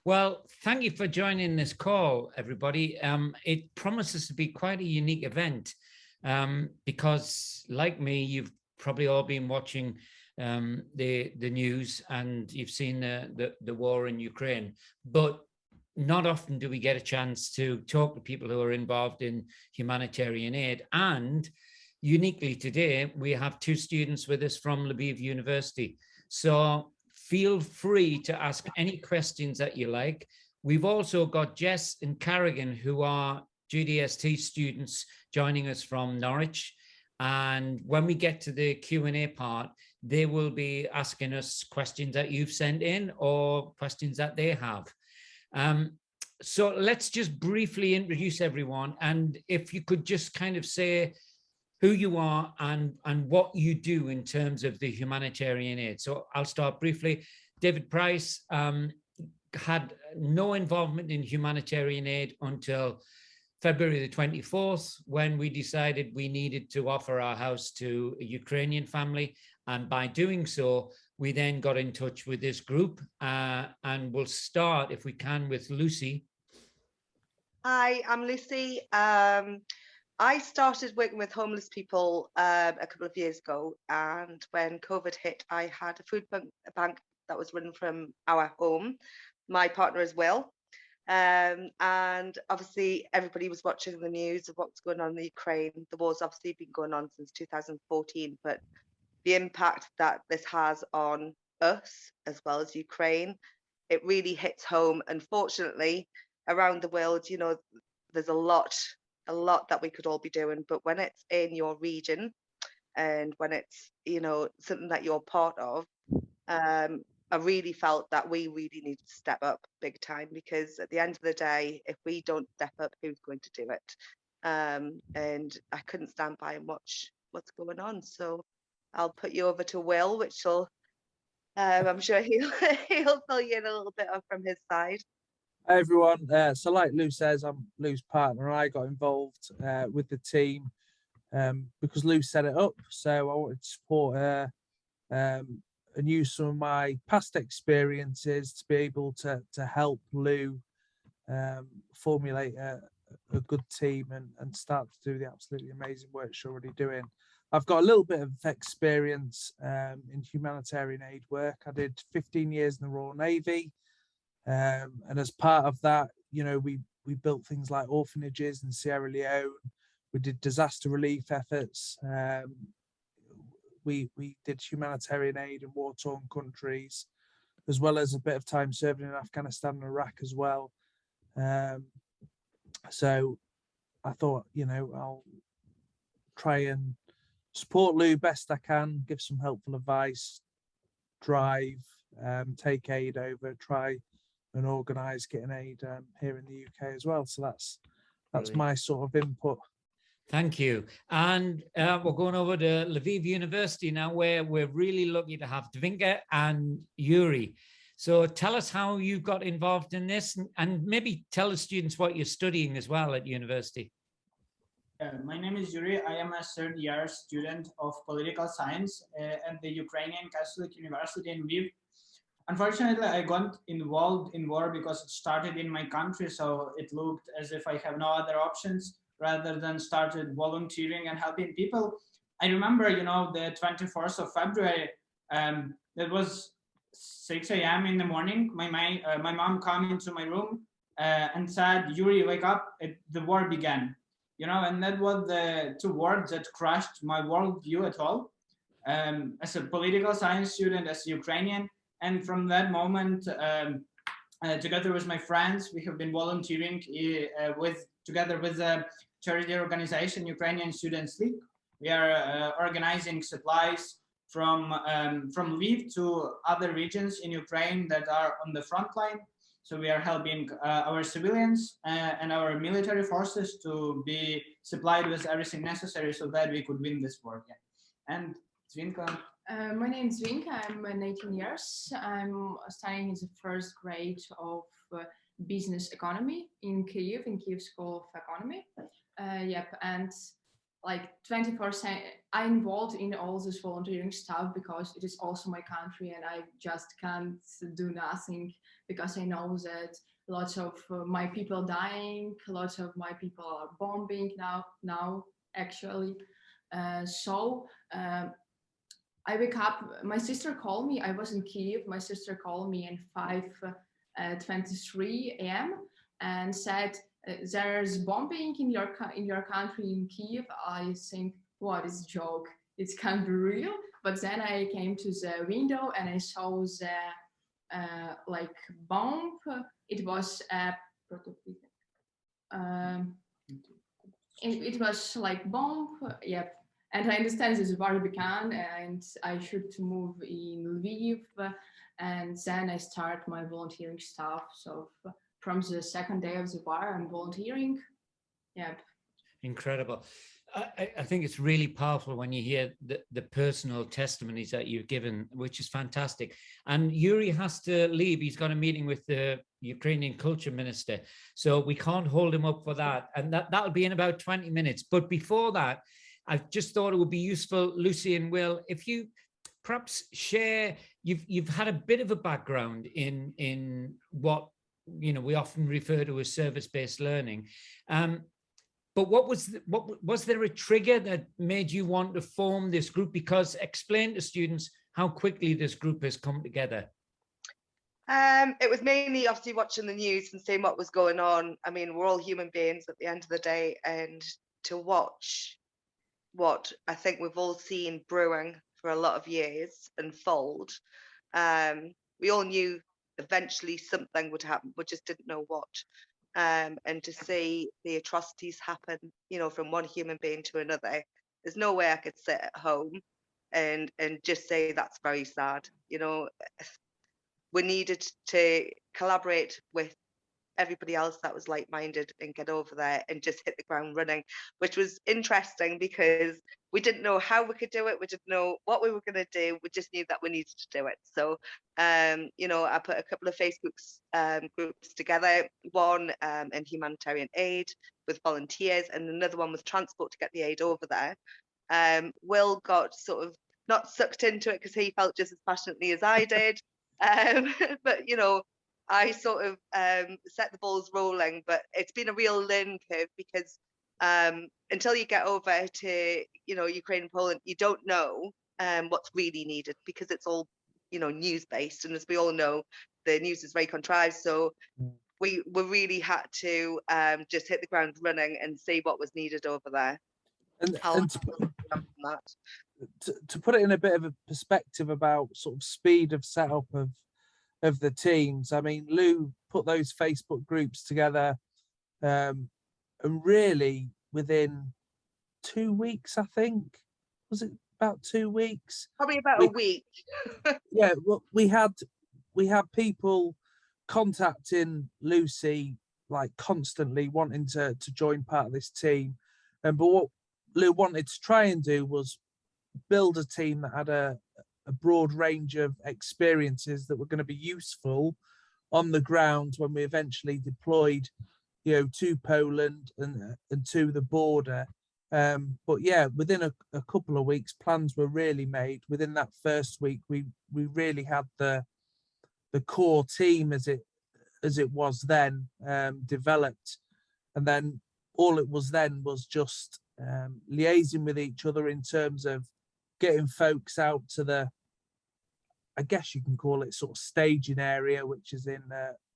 Well, thank you for joining this call, everybody. It promises to be quite a unique event because, like me, you've probably all been watching the news and you've seen the war in Ukraine. But not often do we get a chance to talk to people who are involved in humanitarian aid. And uniquely today, we have two students with us from Lviv University. So feel free to ask any questions that you like. We've also got Jess and Carrigan, who are GDST students joining us from Norwich. And when we get to the Q&A part, they will be asking us questions that you've sent in or questions that they have. So let's just briefly introduce everyone. And if you could just kind of say who you are and what you do in terms of the humanitarian aid. So I'll start briefly. David Price had no involvement in humanitarian aid until February the 24th, when we decided we needed to offer our house to a Ukrainian family. And by doing so, we then got in touch with this group. And we'll start, if we can, with Lucy. Hi, I'm Lucy. I started working with homeless people a couple of years ago, and when COVID hit, I had a food bank that was run from our home, my partner as well. And obviously, everybody was watching the news of what's going on in the Ukraine. The war's obviously been going on since 2014, but the impact that this has on us as well as Ukraine, it really hits home. Unfortunately, around the world, there's a lot that we could all be doing, but when it's in your region and when it's, something that you're part of, I really felt that we really need to step up big time, because at the end of the day, if we don't step up, who's going to do it? And I couldn't stand by and watch what's going on. So I'll put you over to Will, which will, I'm sure he'll he'll fill you in a little bit from his side. Hi everyone. So like Lou says, I'm Lou's partner. I got involved with the team because Lou set it up. So I wanted to support her and use some of my past experiences to be able to help Lou formulate a good team and start to do the absolutely amazing work she's already doing. I've got a little bit of experience in humanitarian aid work. I did 15 years in the Royal Navy. And as part of that, we built things like orphanages in Sierra Leone. We did disaster relief efforts. We did humanitarian aid in war-torn countries, as well as a bit of time serving in Afghanistan and Iraq as well. So I thought, I'll try and support Lou best I can, give some helpful advice, drive, take aid over, try and organise getting aid here in the UK as well. So that's my sort of input. Thank you. And we're going over to Lviv University now, where we're really lucky to have Dvinka and Yuri. So tell us how you got involved in this, and maybe tell the students what you're studying as well at university. My name is Yuri. I am a third-year student of political science at the Ukrainian Catholic University in Lviv. Unfortunately, I got involved in war because it started in my country, so it looked as if I have no other options rather than started volunteering and helping people. I remember, the 24th of February, it was 6 a.m. in the morning. My mom came into my room and said, "Yuri, wake up, the war began." And that was the two words that crushed my worldview at all. As a political science student, as a Ukrainian, and from that moment, together with my friends, we have been volunteering together with the charity organization Ukrainian Students League. We are organizing supplies from Lviv to other regions in Ukraine that are on the front line. So we are helping our civilians and our military forces to be supplied with everything necessary so that we could win this war. Yeah. And Zvinka. My name is Vinka. I'm 19 years. I'm studying in the first grade of business economy in Kyiv School of Economy. And like 24/7. I'm involved in all this volunteering stuff because it is also my country, and I just can't do nothing because I know that lots of my people dying, lots of my people are bombing now actually. So I wake up. My sister called me. I was in Kiev. My sister called me at 5:23 a.m. and said, "There's bombing in your country in Kiev." I think, what is a joke? It can't be real. But then I came to the window and I saw the like bomb. It was it was like bomb. Yep. And I understand this war began, and I should move in Lviv, and then I start my volunteering stuff. So from the second day of the war, I'm volunteering. Yeah. Incredible. I think it's really powerful when you hear the personal testimonies that you've given, which is fantastic. And Yuri has to leave. He's got a meeting with the Ukrainian culture minister. So we can't hold him up for that. And that'll be in about 20 minutes. But before that, I just thought it would be useful, Lucy and Will, if you perhaps share, you've had a bit of a background in what, you know, we often refer to as service-based learning. But what was there a trigger that made you want to form this group? Because explain to students how quickly this group has come together. It was mainly obviously watching the news and seeing what was going on. I mean, we're all human beings at the end of the day, and to watch what I think we've all seen brewing for a lot of years unfold. We all knew eventually something would happen, we just didn't know what. And to see the atrocities happen, you know, from one human being to another, there's no way I could sit at home and just say that's very sad. You know, we needed to collaborate with everybody else that was like-minded and get over there and just hit the ground running, which was interesting because we didn't know how we could do it. We didn't know what we were going to do. We just knew that we needed to do it. So, you know, I put a couple of Facebook groups together, one in humanitarian aid with volunteers and another one with transport to get the aid over there. Will got sort of not sucked into it because he felt just as passionately as I did. But, you know, I sort of set the balls rolling, but it's been a real learning curve because until you get over to, you know, Ukraine and Poland, you don't know what's really needed because it's all, you know, news based. And as we all know, the news is very contrived. So we really had to just hit the ground running and see what was needed over there. And to put it in a bit of a perspective about sort of speed of setup of the teams, I mean, Lou put those Facebook groups together and really within 2 weeks, I think, was it about 2 weeks? Probably about a week. Yeah, well, we had people contacting Lucy like constantly wanting to join part of this team. But what Lou wanted to try and do was build a team that had a broad range of experiences that were going to be useful on the ground when we eventually deployed, you know, to Poland and to the border. But yeah, within a couple of weeks, plans were really made. Within that first week, we really had the core team as it was then developed, and then all it was then was just liaising with each other in terms of getting folks out to the, I guess you can call it sort of staging area, which is in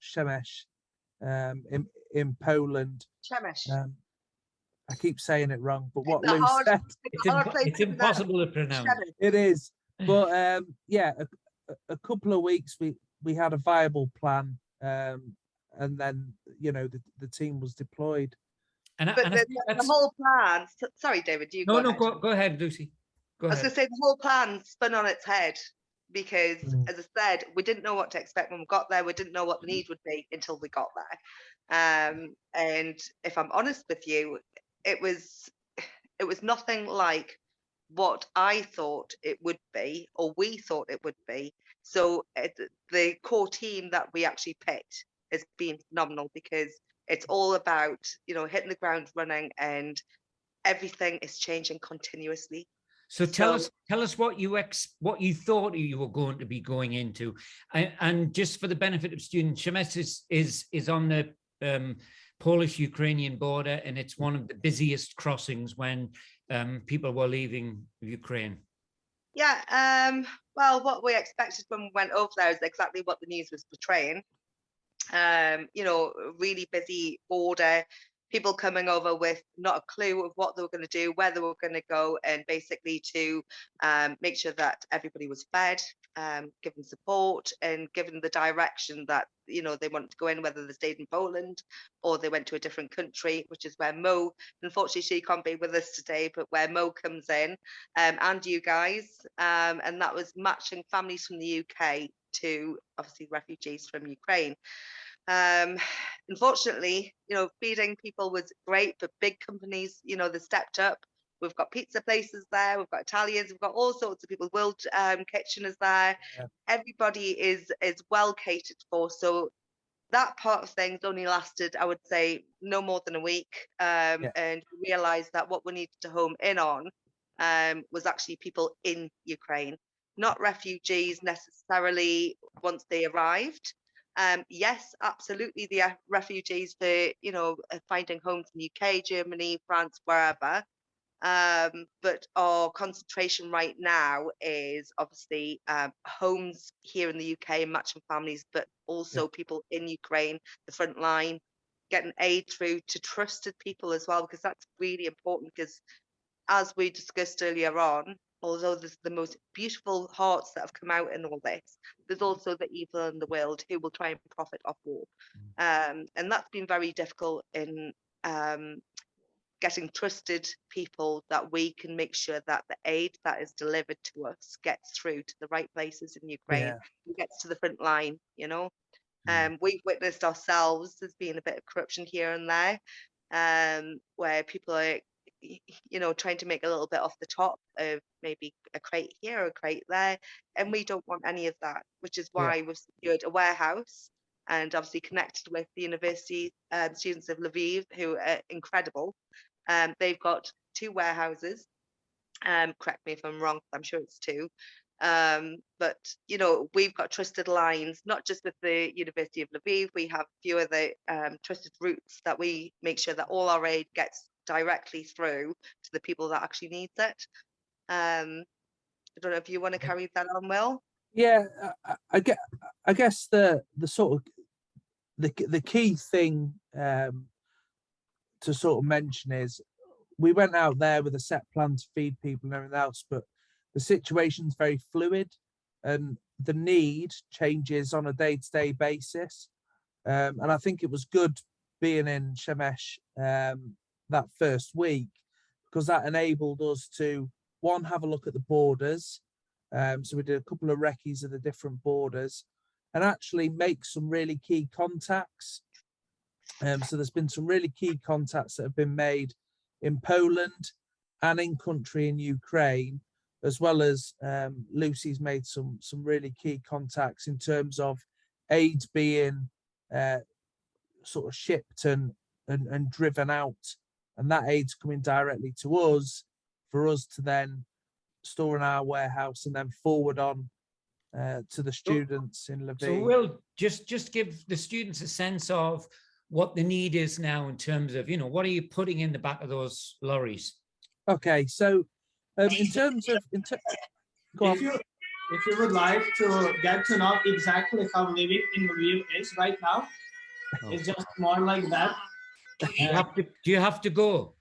Przemyśl, in Poland. Przemyśl. I keep saying it wrong, but what Lou said, it's impossible to pronounce. It is, but yeah, a couple of weeks we had a viable plan, and then, you know, the team was deployed. But the whole plan. Sorry, David. Go ahead, Lucy. Go ahead. I was going to say the whole plan spun on its head because, as I said, we didn't know what to expect when we got there. We didn't know what the need would be until we got there. And if I'm honest with you, it was nothing like what I thought it would be, or we thought it would be. So the core team that we actually picked has been phenomenal because it's all about, you know, hitting the ground running and everything is changing continuously. So tell us what you thought you were going to be going into, and just for the benefit of students, Przemyśl is on the Polish-Ukrainian border, and it's one of the busiest crossings when people were leaving Ukraine. Yeah, well, what we expected when we went over there is exactly what the news was portraying. You know, really busy border, people coming over with not a clue of what they were going to do, where they were going to go, and basically to make sure that everybody was fed, given support, and given the direction that, you know, they wanted to go in, whether they stayed in Poland or they went to a different country, which is where Mo, unfortunately she can't be with us today, but where Mo comes in, and you guys, and that was matching families from the UK to obviously refugees from Ukraine. Unfortunately, you know, feeding people was great, but big companies, you know, they stepped up. We've got pizza places there, we've got Italians, we've got all sorts of people. World Kitchen is there. Yeah. Everybody is well catered for. So that part of things only lasted, I would say, no more than a week. And we realized that what we needed to home in on was actually people in Ukraine, not refugees necessarily once they arrived. Yes, absolutely, the refugees for, you know, finding homes in the UK, Germany, France, wherever. But our concentration right now is obviously homes here in the UK, matching families, but also people in Ukraine, the front line, getting aid through to trusted people as well, because that's really important. Because as we discussed earlier on, although there's the most beautiful hearts that have come out in all this, there's also the evil in the world who will try and profit off war. And that's been very difficult in getting trusted people that we can make sure that the aid that is delivered to us gets through to the right places in Ukraine, and gets to the front line, you know. We've witnessed ourselves there's been a bit of corruption here and there, where people are, you know, trying to make a little bit off the top of maybe a crate here or a crate there, and we don't want any of that, which is why we've secured a warehouse and obviously connected with the university students of Lviv, who are incredible. They've got 2 warehouses. Correct me if I'm wrong, I'm sure it's 2. But, you know, we've got trusted lines, not just with the University of Lviv. We have a few other trusted routes that we make sure that all our aid gets directly through to the people that actually needs it. I don't know if you want to carry that on, Will. Yeah, I guess the sort of the key thing to sort of mention is we went out there with a set plan to feed people and everything else, but the situation's very fluid and the need changes on a day-to-day basis. And I think it was good being in Przemyśl that first week, because that enabled us to, one, have a look at the borders. So we did a couple of recce's of the different borders and actually make some really key contacts. So there's been some really key contacts that have been made in Poland and in country in Ukraine, as well as Lucy's made some really key contacts in terms of aid being sort of shipped and driven out, and that aid's coming directly to us for us to then store in our warehouse and then forward on to the students in Lviv. So we'll just give the students a sense of what the need is now in terms of, you know, what are you putting in the back of those lorries? Okay, so in terms of if you would like to get to know exactly how living in Lviv is right now, it's just more like that. Do you have to go?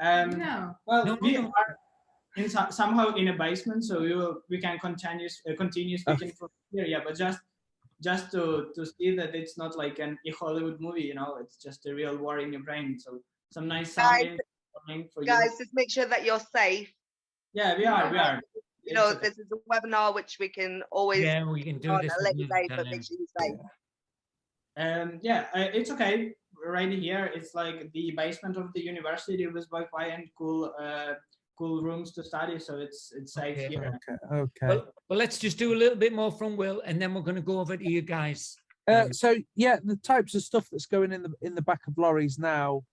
No. Well, we are somehow in a basement, so we can continue speaking from here. Yeah, but just to see that it's not like a Hollywood movie, you know, it's just a real war in Ukraine. So some nice sound for guys, you. just make sure that you're safe. Yeah, we are. You know, this is a webinar which we can always we can do this a later date, but make sure you're safe. It's okay. Right here, it's like the basement of the university with Wi-Fi and cool rooms to study, so it's safe here. Okay. Well, let's just do a little bit more from Will, and then we're going to go over to you guys. So yeah, the types of stuff that's going in the back of lorries now,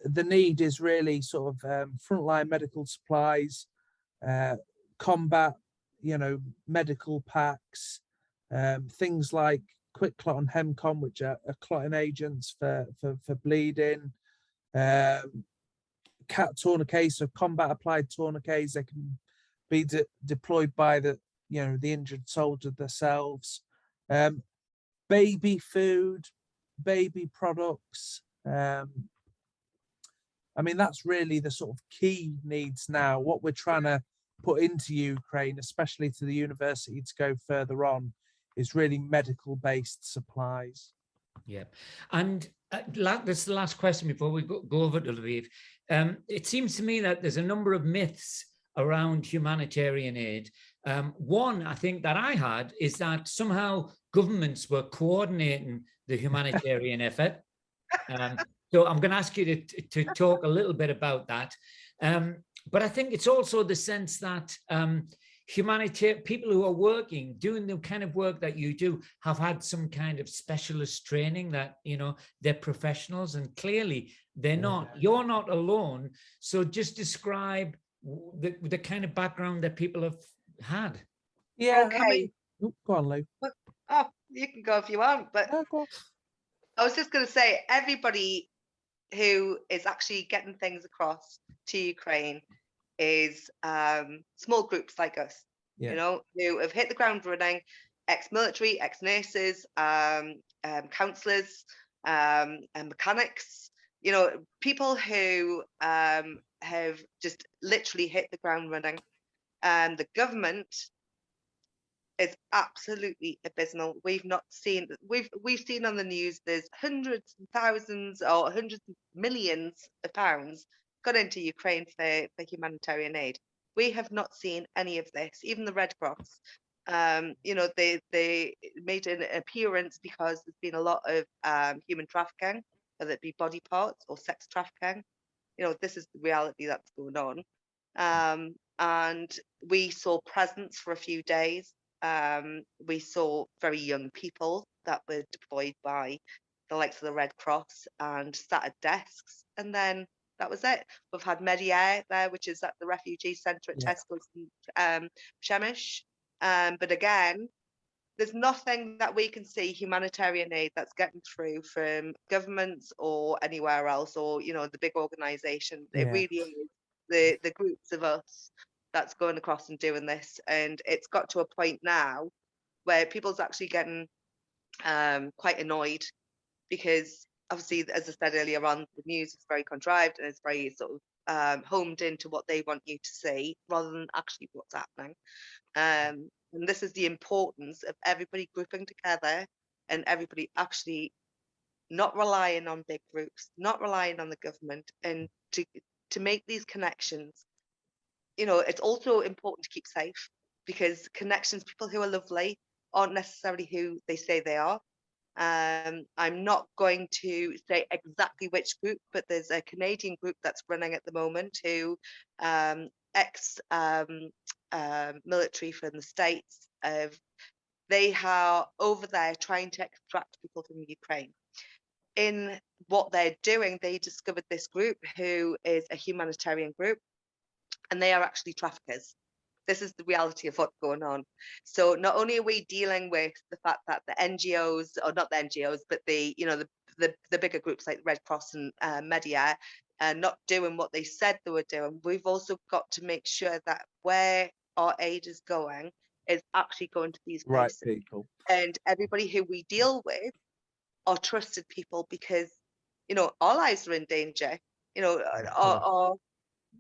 the need is really sort of frontline medical supplies, combat, medical packs, things like quick clot and Hemcon, which are clotting agents for bleeding, CAT tourniquets, so combat applied tourniquets. They can be deployed by the injured soldier themselves. Baby food, baby products. I mean, that's really the sort of key needs now. What we're trying to put into Ukraine, especially to the university to go further on, is really medical-based supplies. Yeah, and this is the last question before we go over to Lviv. It seems to me that there's a number of myths around humanitarian aid. One, I think that I had is that somehow governments were coordinating the humanitarian effort. So I'm going to ask you to talk a little bit about that. But I think it's also the sense that humanitarian people who are doing the kind of work that you do have had some kind of specialist training that, they're professionals, and clearly they're not. You're not alone. So just describe the kind of background that people have had. Yeah. Okay. I mean, go on, Lou. Oh, you can go if you want, but No, go on. I was just going to say, everybody who is actually getting things across to Ukraine is small groups like us, who have hit the ground running, ex-military, ex-nurses, counsellors, and mechanics, people who have just literally hit the ground running. And the government is absolutely abysmal. We've seen on the news there's hundreds and thousands or hundreds of millions of pounds gone into Ukraine for humanitarian aid. We have not seen any of this. Even the Red Cross, they made an appearance because there's been a lot of human trafficking, whether it be body parts or sex trafficking. This is the reality that's going on. And we saw presence for a few days. We saw very young people that were deployed by the likes of the Red Cross and sat at desks, and then that was it. We've had Mediair there, which is at the refugee centre at Tesco's and Przemyśl. But again, there's nothing that we can see humanitarian aid that's getting through from governments or anywhere else, or the big organisations. It really is the groups of us that's going across and doing this, and it's got to a point now where people's actually getting quite annoyed, because obviously, as I said earlier on, the news is very contrived and it's very sort of homed into what they want you to see rather than actually what's happening. And this is the importance of everybody grouping together and everybody actually not relying on big groups, not relying on the government, and to make these connections. It's also important to keep safe, because connections, people who are lovely, aren't necessarily who they say they are. I'm not going to say exactly which group, but there's a Canadian group that's running at the moment who military from the States. They are over there trying to extract people from Ukraine. In what they're doing, they discovered this group who is a humanitarian group, and they are actually traffickers. This is the reality of what's going on. So not only are we dealing with the fact that the NGOs, or not the NGOs, but the bigger groups like the Red Cross and Mediair, not doing what they said they were doing, we've also got to make sure that where our aid is going is actually going to these places. Right people. And everybody who we deal with are trusted people, because our lives are in danger.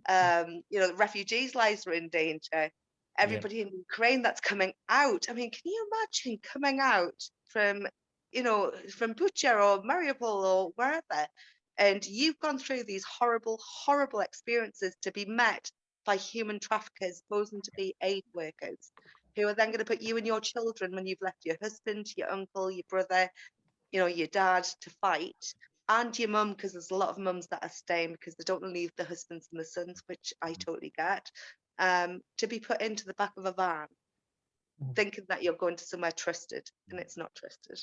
The refugees' lives are in danger. Everybody in Ukraine that's coming out. I mean, can you imagine coming out from Bucha or Mariupol or wherever, and you've gone through these horrible, horrible experiences to be met by human traffickers posing to be aid workers, who are then going to put you and your children, when you've left your husband, your uncle, your brother, your dad, to fight, and your mum, because there's a lot of mums that are staying because they don't want to leave the husbands and the sons, which I totally get, to be put into the back of a van, thinking that you're going to somewhere trusted, and it's not trusted.